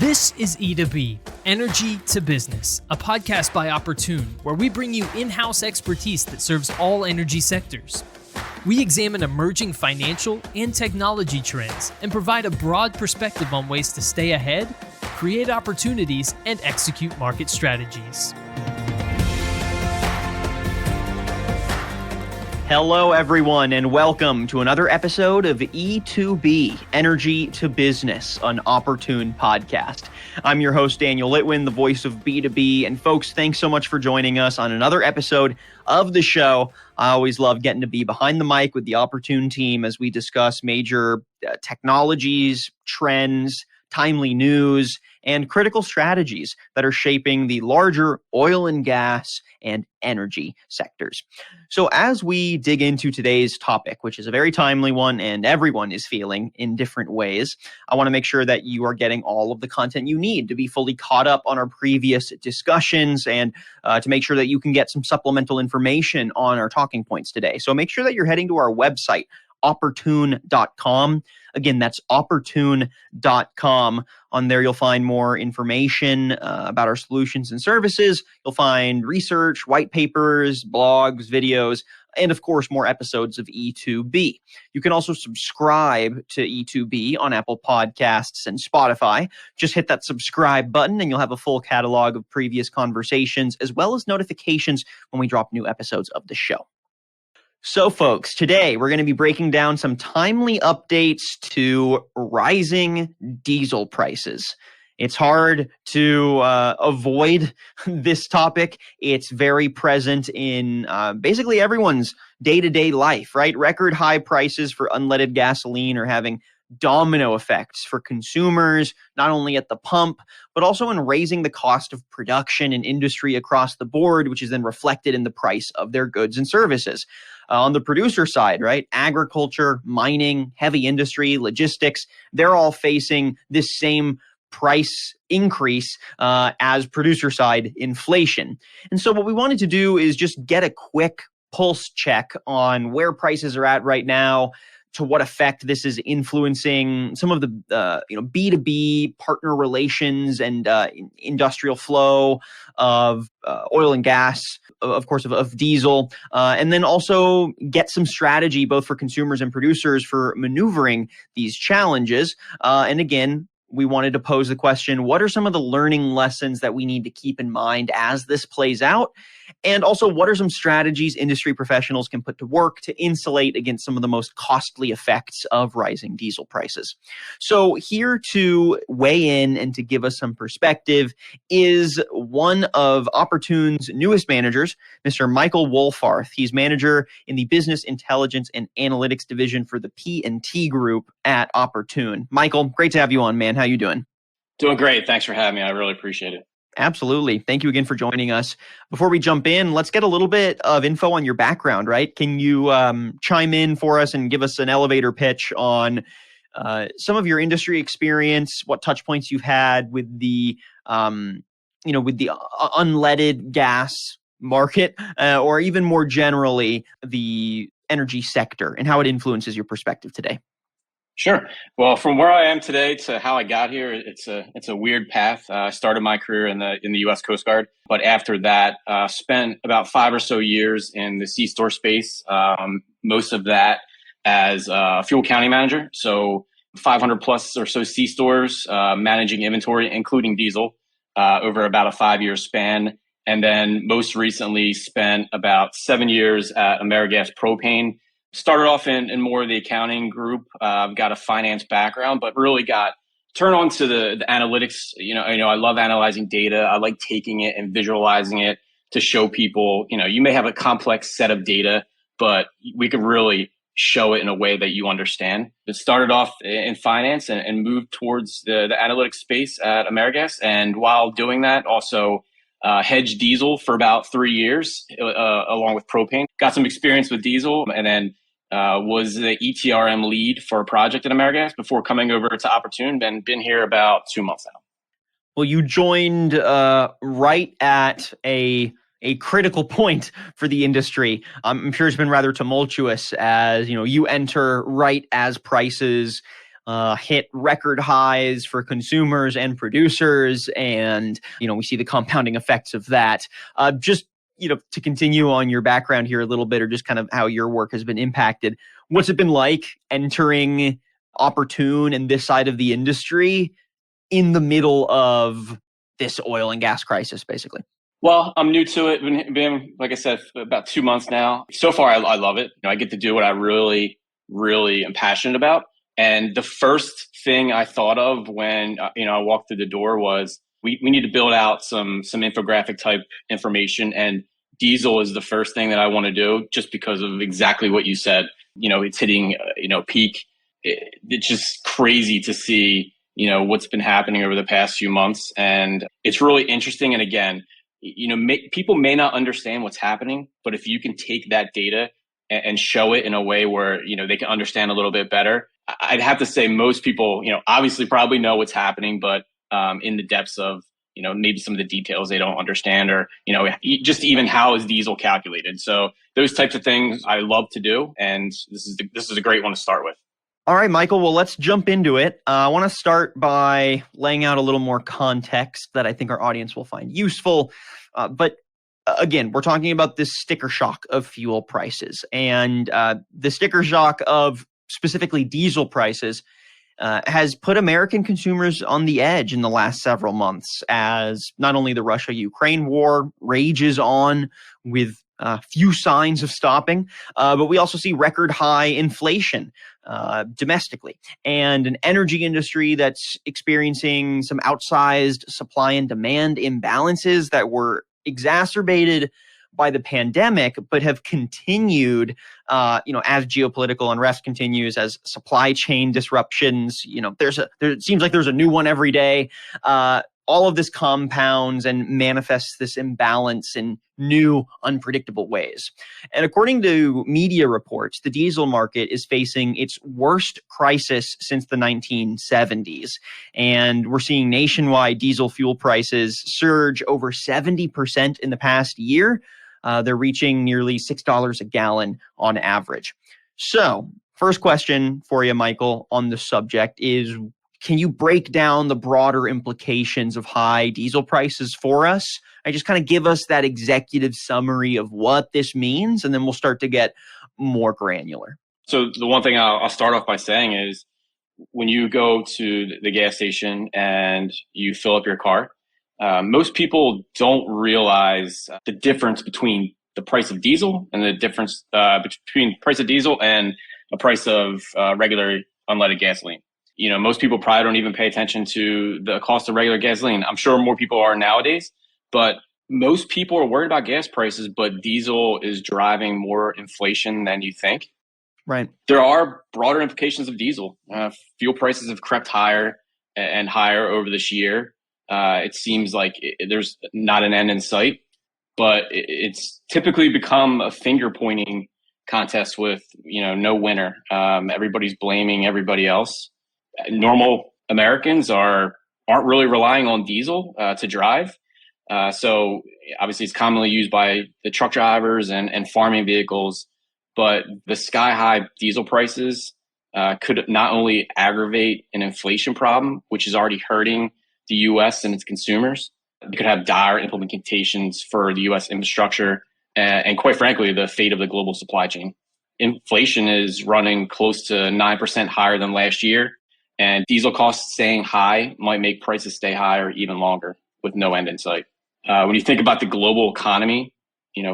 This is E2B, Energy to Business, a podcast by Opportune, where we bring you in-house expertise that serves all energy sectors. We examine emerging financial and technology trends and provide a broad perspective on ways to stay ahead, create opportunities, and execute market strategies. Hello, everyone, and welcome to another episode of E2B, Energy to Business, an Opportune podcast. I'm your host, Daniel Litwin, the voice of B2B. And folks, thanks so much for joining us on another episode of the show. I always love getting to be behind the mic with the Opportune team as we discuss major technologies, trends, timely news, and critical strategies that are shaping the larger oil and gas and energy sectors. So as we dig into today's topic, which is a very timely one and everyone is feeling in different ways, I want to make sure that you are getting all of the content you need to be fully caught up on our previous discussions and to make sure that you can get some supplemental information on our talking points today. So make sure that you're heading to our website, Opportune.com. Again, that's Opportune.com. On there, you'll find more information about our solutions and services. You'll find research, white papers, blogs, videos, and of course, more episodes of E2B. You can also subscribe to E2B on Apple Podcasts and Spotify. Just hit that subscribe button and you'll have a full catalog of previous conversations, as well as notifications when we drop new episodes of the show. So folks, today we're going to be breaking down some timely updates to rising diesel prices. It's hard to avoid this topic. It's very present in basically everyone's day-to-day life, right? Record high prices for unleaded gasoline are having domino effects for consumers, not only at the pump, but also in raising the cost of production and industry across the board, which is then reflected in the price of their goods and services. On the producer side, right, agriculture, mining, heavy industry, logistics, they're all facing this same price increase as producer side inflation. And so what we wanted to do is just get a quick pulse check on where prices are at right now, to what effect this is influencing some of the B2B partner relations and industrial flow of oil and gas, of course, of diesel, and then also get some strategy both for consumers and producers for maneuvering these challenges. And again, we wanted to pose the question, what are some of the learning lessons that we need to keep in mind as this plays out? And also, what are some strategies industry professionals can put to work to insulate against some of the most costly effects of rising diesel prices? So here to weigh in and to give us some perspective is one of Opportune's newest managers, Mr. Michael Wohlfarth. He's manager in the Business Intelligence and Analytics Division for the P&T Group at Opportune. Michael, great to have you on, man. How you doing? Doing great. Thanks for having me. I really appreciate it. Absolutely. Thank you again for joining us. Before we jump in, let's get a little bit of info on your background, right? Can you chime in for us and give us an elevator pitch on some of your industry experience, what touch points you've had with the, unleaded gas market, or even more generally, the energy sector and how it influences your perspective today? Sure. Well, from where I am today to how I got here, it's a weird path. I started my career in the U.S. Coast Guard, but after that, spent about 5 or so years in the C-store space. Most of that as a fuel counting manager. So 500 plus or so C-stores, managing inventory, including diesel, over about a 5-year span. And then most recently spent about 7 years at AmeriGas Propane. Started off in more of the accounting group. I've got a finance background, but really got turned on to the analytics. I love analyzing data. I like taking it and visualizing it to show people, you may have a complex set of data, but we could really show it in a way that you understand. It started off in finance and moved towards the analytics space at AmeriGas. And while doing that, also hedged diesel for about 3 years, along with propane. Got some experience with diesel, and then was the ETRM lead for a project at AmeriGas before coming over to Opportune, and been here about 2 months now. Well, you joined right at a critical point for the industry. I'm sure it's been rather tumultuous as you enter right as prices hit record highs for consumers and producers. And, we see the compounding effects of that. Just, to continue on your background here a little bit, or just kind of how your work has been impacted, what's it been like entering Opportune and this side of the industry in the middle of this oil and gas crisis, basically? Well, I'm new to it. Been, like I said, about 2 months now. So far, I love it. I get to do what I really, really am passionate about. And the first thing I thought of when I walked through the door was we need to build out some infographic type information, and diesel is the first thing that I want to do, just because of exactly what you said. It's hitting peak. It's just crazy to see what's been happening over the past few months, and it's really interesting. And again, people may not understand what's happening, but if you can take that data and show it in a way where, they can understand a little bit better, I'd have to say most people, obviously probably know what's happening, but in the depths of, maybe some of the details they don't understand, or, just even how is diesel calculated. So those types of things I love to do. And this is a great one to start with. All right, Michael, well, let's jump into it. I want to start by laying out a little more context that I think our audience will find useful. But again, we're talking about this sticker shock of fuel prices, and the sticker shock of specifically diesel prices has put American consumers on the edge in the last several months, as not only the Russia-Ukraine war rages on with few signs of stopping, but we also see record high inflation domestically, and an energy industry that's experiencing some outsized supply and demand imbalances that were exacerbated by the pandemic, but have continued, as geopolitical unrest continues, as supply chain disruptions. It seems like there's a new one every day. All of this compounds and manifests this imbalance in new, unpredictable ways. And according to media reports, the diesel market is facing its worst crisis since the 1970s. And we're seeing nationwide diesel fuel prices surge over 70% in the past year. They're reaching nearly $6 a gallon on average. So, first question for you, Michael, on the subject is, can you break down the broader implications of high diesel prices for us? I just kind of give us that executive summary of what this means, and then we'll start to get more granular. So the one thing I'll start off by saying is, when you go to the gas station and you fill up your car, most people don't realize the difference between the price of diesel and the difference between the price of diesel and the price of regular unleaded gasoline. Most people probably don't even pay attention to the cost of regular gasoline. I'm sure more people are nowadays, but most people are worried about gas prices, but diesel is driving more inflation than you think. Right. There are broader implications of diesel. Fuel prices have crept higher and higher over this year. It seems like there's not an end in sight, but it's typically become a finger pointing contest with, no winner. Everybody's blaming everybody else. Normal Americans aren't really relying on diesel to drive. So obviously it's commonly used by the truck drivers and farming vehicles, but the sky high diesel prices could not only aggravate an inflation problem, which is already hurting the U.S. and its consumers. It could have dire implications for the U.S. infrastructure and quite frankly, the fate of the global supply chain. Inflation is running close to 9% higher than last year. And diesel costs staying high might make prices stay higher even longer with no end in sight. When you think about the global economy,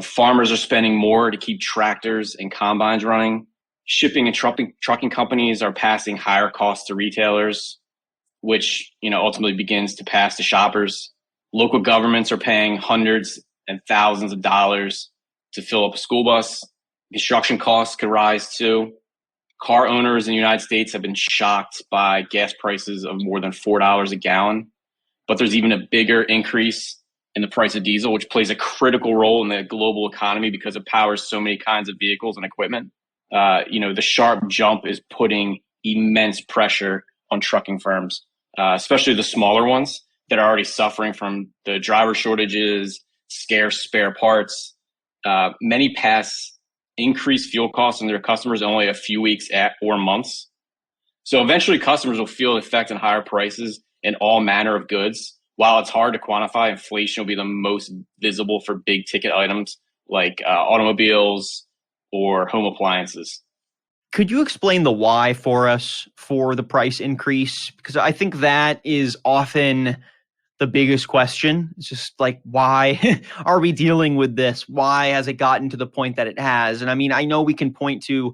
farmers are spending more to keep tractors and combines running. Shipping and trucking companies are passing higher costs to retailers, which ultimately begins to pass to shoppers. Local governments are paying hundreds and thousands of dollars to fill up a school bus. Construction costs could rise too. Car owners in the United States have been shocked by gas prices of more than $4 a gallon. But there's even a bigger increase in the price of diesel, which plays a critical role in the global economy because it powers so many kinds of vehicles and equipment. The sharp jump is putting immense pressure on trucking firms, especially the smaller ones that are already suffering from the driver shortages, scarce spare parts. Many pass increased fuel costs on their customers only a few weeks or months. So eventually customers will feel the effect on higher prices in all manner of goods. While it's hard to quantify, inflation will be the most visible for big ticket items like automobiles or home appliances. Could you explain the why for us for the price increase? Because I think that is often the biggest question. It's just like, why are we dealing with this? Why has it gotten to the point that it has? And I mean, I know we can point to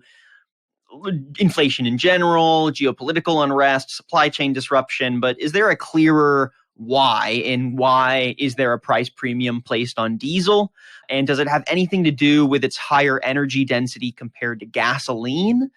inflation in general, geopolitical unrest, supply chain disruption, but is there a clearer why? And why is there a price premium placed on diesel? And does it have anything to do with its higher energy density compared to gasoline?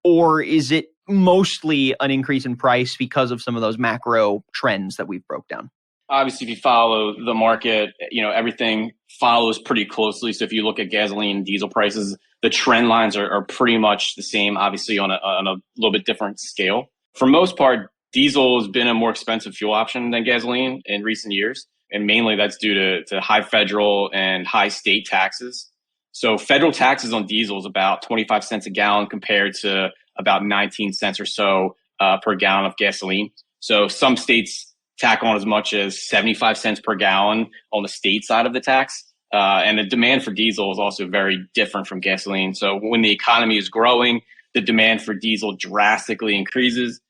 Or is it mostly an increase in price because of some of those macro trends that we've broke down? Obviously, if you follow the market, everything follows pretty closely. So if you look at gasoline and diesel prices, the trend lines are pretty much the same, obviously on a little bit different scale. For most part, diesel has been a more expensive fuel option than gasoline in recent years. And mainly that's due to high federal and high state taxes. So federal taxes on diesel is about 25 cents a gallon compared to about 19 cents or so per gallon of gasoline. So some states tack on as much as 75 cents per gallon on the state side of the tax. And the demand for diesel is also very different from gasoline. So when the economy is growing, the demand for diesel drastically increases.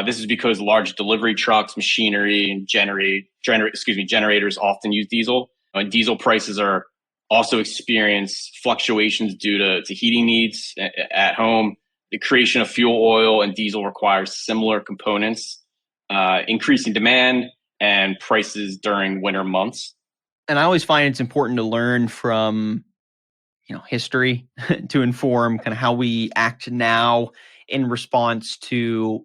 This is because large delivery trucks, machinery, and generators often use diesel. And diesel prices are also experience fluctuations due to heating needs at home. The creation of fuel oil and diesel requires similar components, increasing demand and prices during winter months. And I always find it's important to learn from, history to inform kind of how we act now in response to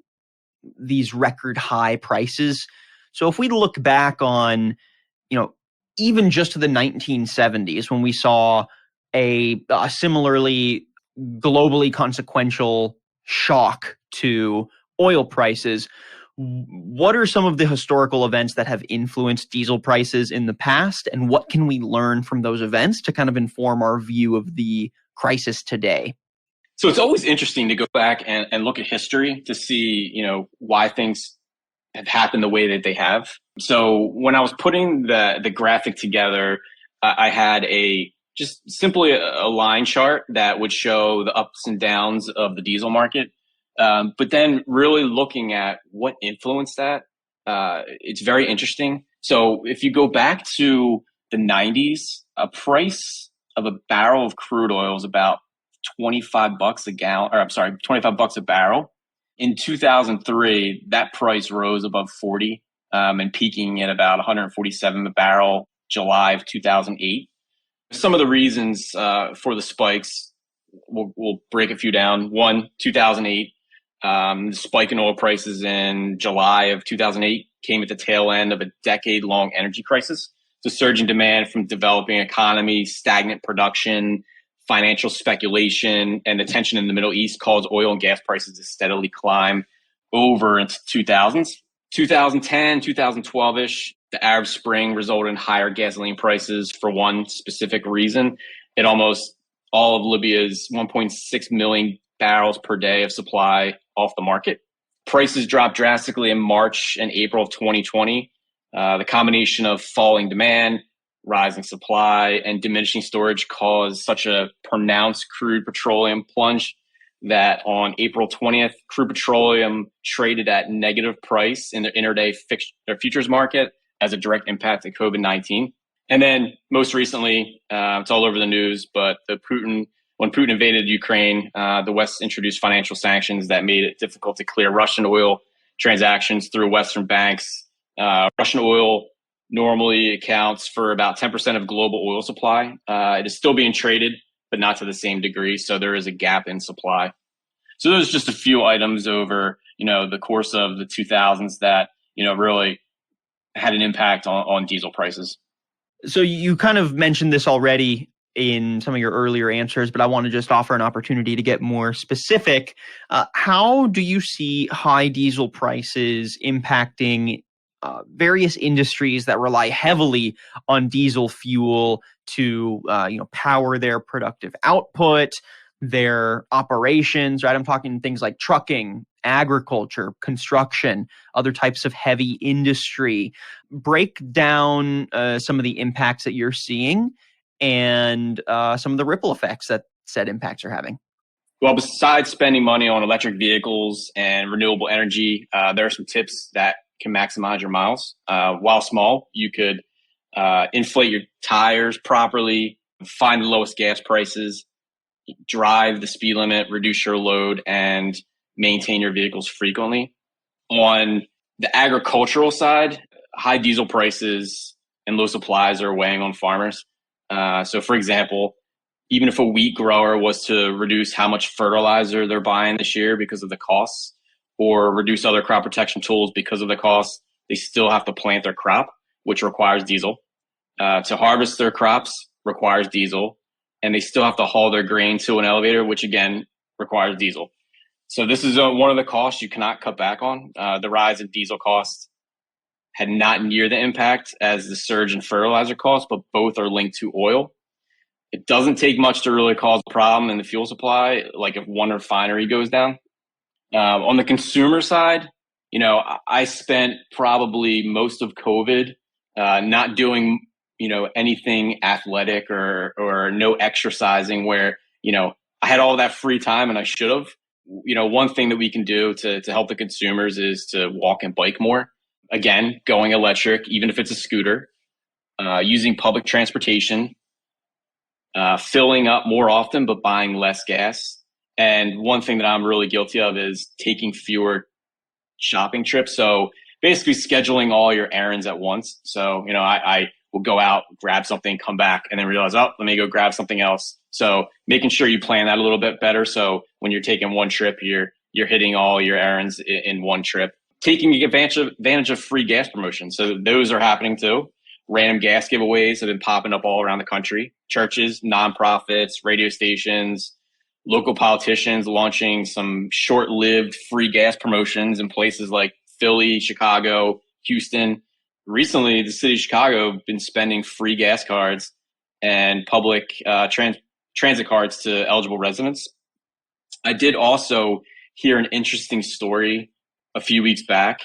these record high prices. So if we look back on, even just to the 1970s when we saw a similarly globally consequential shock to oil prices, what are some of the historical events that have influenced diesel prices in the past, and what can we learn from those events to kind of inform our view of the crisis today? So it's always interesting to go back and look at history to see, why things have happened the way that they have. So when I was putting the graphic together, I had just simply a line chart that would show the ups and downs of the diesel market. But then really looking at what influenced that, it's very interesting. So if you go back to the 90s, a price of a barrel of crude oil is about $25 a gallon, or I'm sorry, $25 a barrel. In 2003, that price rose above 40, and peaking at about 147 a barrel, July of 2008. Some of the reasons for the spikes, we'll break a few down. One, 2008, the spike in oil prices in July of 2008 came at the tail end of a decade-long energy crisis. The surge in demand from developing economies, stagnant production, financial speculation, and the tension in the Middle East caused oil and gas prices to steadily climb over into 2000s. 2010, 2012-ish, the Arab Spring resulted in higher gasoline prices for one specific reason. It almost all of Libya's 1.6 million barrels per day of supply off the market. Prices dropped drastically in March and April of 2020. The combination of falling demand, rising supply, and diminishing storage caused such a pronounced crude petroleum plunge that on April 20th, crude petroleum traded at negative price in the intraday futures market as a direct impact of COVID-19. And then most recently, it's all over the news, but when Putin invaded Ukraine, the West introduced financial sanctions that made it difficult to clear Russian oil transactions through Western banks. Russian oil normally accounts for about 10% of global oil supply. It is still being traded, but not to the same degree. So there is a gap in supply. So those are just a few items over, the course of the 2000s that, really had an impact on diesel prices. So you kind of mentioned this already in some of your earlier answers, but I want to just offer an opportunity to get more specific. How do you see high diesel prices impacting various industries that rely heavily on diesel fuel to power their productive output, their operations, right? I'm talking things like trucking, agriculture, construction, other types of heavy industry. Break down some of the impacts that you're seeing and some of the ripple effects that said impacts are having. Well, besides spending money on electric vehicles and renewable energy, there are some tips that can maximize your miles. While small, you could inflate your tires properly, find the lowest gas prices, drive the speed limit, reduce your load, and maintain your vehicles frequently. On the agricultural side, high diesel prices and low supplies are weighing on farmers. So, for example, even if a wheat grower was to reduce how much fertilizer they're buying this year because of the costs, or reduce other crop protection tools because of the costs, they still have to plant their crop, which requires diesel. To harvest their crops requires diesel, and they still have to haul their grain to an elevator, which again requires diesel. So this is one of the costs you cannot cut back on. The rise in diesel costs had not near the impact as the surge in fertilizer costs, but both are linked to oil. It doesn't take much to really cause a problem in the fuel supply, like if one refinery goes down. On the consumer side, I spent probably most of COVID not doing, anything athletic or no exercising where, I had all that free time and I should have. One thing that we can do to help the consumers is to walk and bike more. Again, going electric, even if it's a scooter, using public transportation, filling up more often, but buying less gas. And one thing that I'm really guilty of is taking fewer shopping trips. So basically scheduling all your errands at once. So, I will go out, grab something, come back, and then realize, let me go grab something else. So making sure you plan that a little bit better. So when you're taking one trip, you're hitting all your errands in one trip. Taking advantage of free gas promotions. So those are happening too. Random gas giveaways have been popping up all around the country. Churches, nonprofits, radio stations, local politicians launching some short-lived free gas promotions in places like Philly, Chicago, Houston. Recently, the city of Chicago have been spending free gas cards and public transit cards to eligible residents. I did also hear an interesting story a few weeks back,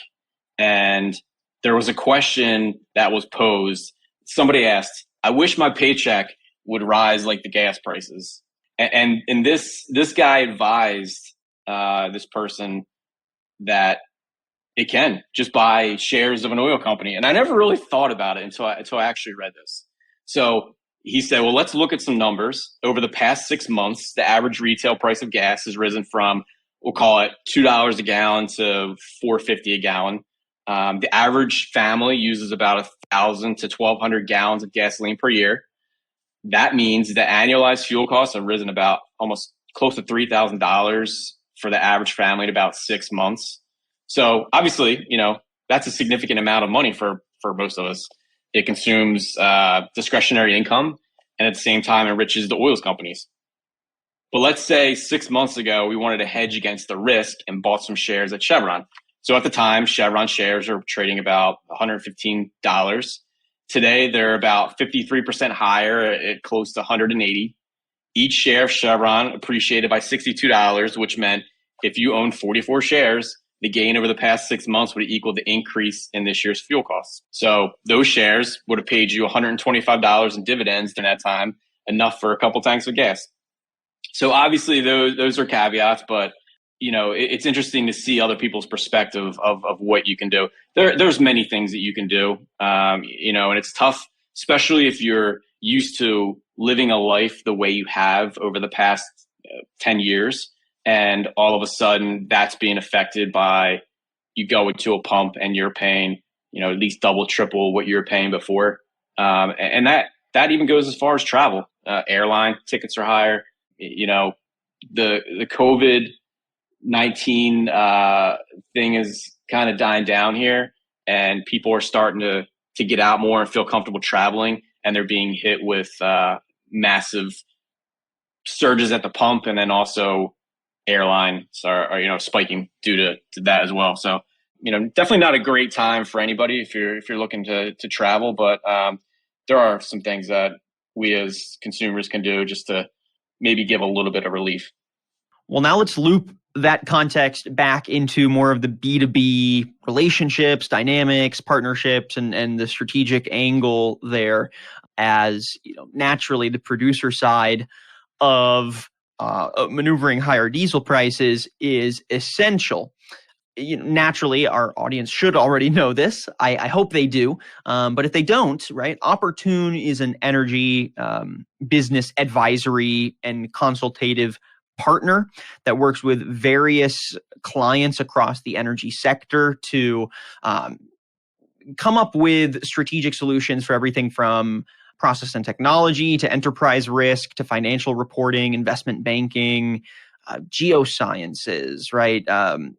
and there was a question that was posed. Somebody asked, I wish my paycheck would rise like the gas prices. And this guy advised this person that it can just buy shares of an oil company. And I never really thought about it until I actually read this. So he said, well, let's look at some numbers. Over the past 6 months, the average retail price of gas has risen from, we'll call it $2 a gallon to $4.50 a gallon. The average family uses about 1,000 to 1,200 gallons of gasoline per year. That means the annualized fuel costs have risen about almost close to $3,000 for the average family in about 6 months. So obviously, that's a significant amount of money for most of us. It consumes discretionary income and at the same time enriches the oil companies. But let's say 6 months ago, we wanted to hedge against the risk and bought some shares at Chevron. So at the time, Chevron shares are trading about $115. Today, they're about 53% higher at close to $180. Each share of Chevron appreciated by $62, which meant if you own 44 shares, the gain over the past 6 months would equal the increase in this year's fuel costs. So those shares would have paid you $125 in dividends during that time, enough for a couple tanks of gas. So obviously those are caveats, but it's interesting to see other people's perspective of what you can do. There's many things that you can do, and it's tough, especially if you're used to living a life the way you have over the past 10 years. And all of a sudden that's being affected by you go into a pump and you're paying, at least double, triple what you were paying before. And that even goes as far as travel. Airline tickets are higher. The COVID-19 thing is kind of dying down here, and people are starting to get out more and feel comfortable traveling, and they're being hit with massive surges at the pump, and then also airlines are spiking due to that as well. So definitely not a great time for anybody if you're looking to travel, but there are some things that we as consumers can do just to maybe give a little bit of relief. Well, now let's loop that context back into more of the B2B relationships, dynamics, partnerships, and the strategic angle there. As naturally the producer side of maneuvering higher diesel prices is essential. Naturally, our audience should already know this. I hope they do. But if they don't, right, Opportune is an energy business advisory and consultative partner that works with various clients across the energy sector to come up with strategic solutions for everything from process and technology to enterprise risk to financial reporting, investment banking, geosciences, right?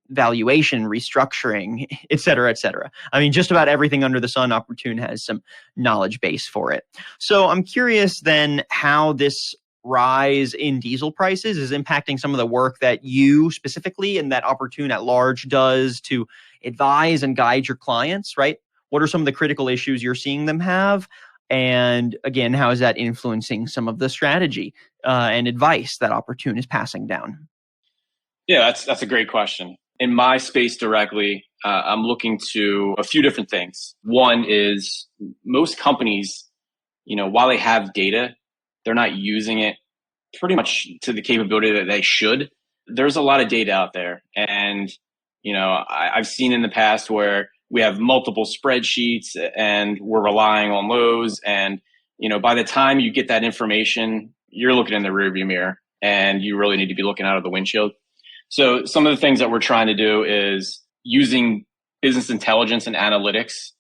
Valuation, restructuring, et cetera, et cetera. I mean, just about everything under the sun, Opportune has some knowledge base for it. So I'm curious then how this rise in diesel prices is impacting some of the work that you specifically and that Opportune at large does to advise and guide your clients, right? What are some of the critical issues you're seeing them have? And again, how is that influencing some of the strategy and advice that Opportune is passing down? Yeah, that's a great question. In my space directly, I'm looking to a few different things. One is most companies, while they have data, they're not using it pretty much to the capability that they should. There's a lot of data out there. And, I've seen in the past where we have multiple spreadsheets and we're relying on those. And, by the time you get that information, you're looking in the rearview mirror and you really need to be looking out of the windshield. So some of the things that we're trying to do is using business intelligence and analytics